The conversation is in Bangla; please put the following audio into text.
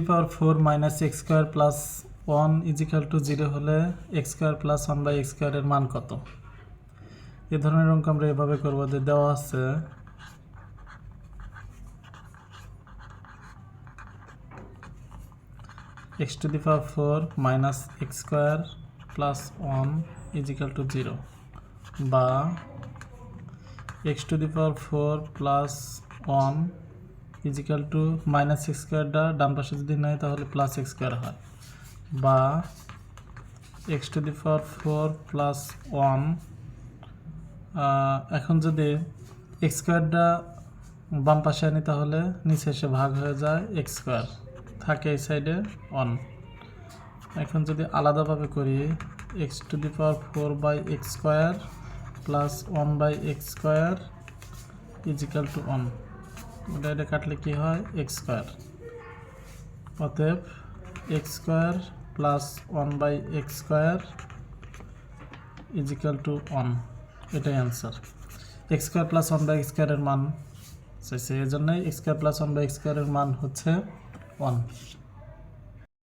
Power 4 minus x square plus 1 equal to 0 হলে X square plus 1 by X স্কোয়ারের মান কত? এ ধরনের অঙ্ক আমরা এভাবে করব যে দেওয়া আছে x to the power 4 minus x square plus 1 equal to 0 বা x to the power 4 plus 1 equal to minus x স্কোয়ারটা ডান পাশে যদি নেয় তাহলে প্লাস এক্স স্কোয়ার হয়, বা x to the power 4 plus 1 এখন যদি এক্স স্কোয়ারটা বাম পাশে আনি তাহলে নিচে এসে ভাগ হয়ে যায় এক্স স্কোয়ার, থাকে এই সাইডে 1। এখন যদি আলাদাভাবে করি X to the power 4 by X square plus 1 by X square equal to 1, এটা কাটলে কি হয় এক্স স্কোয়ার। অতএব X square plus 1 by X square equal to 1, এটাই answer. X square plus 1 by X স্কোয়ারের মান চাইছে, এই জন্যই X square plus 1 by X স্কোয়ারের মান হচ্ছে 1।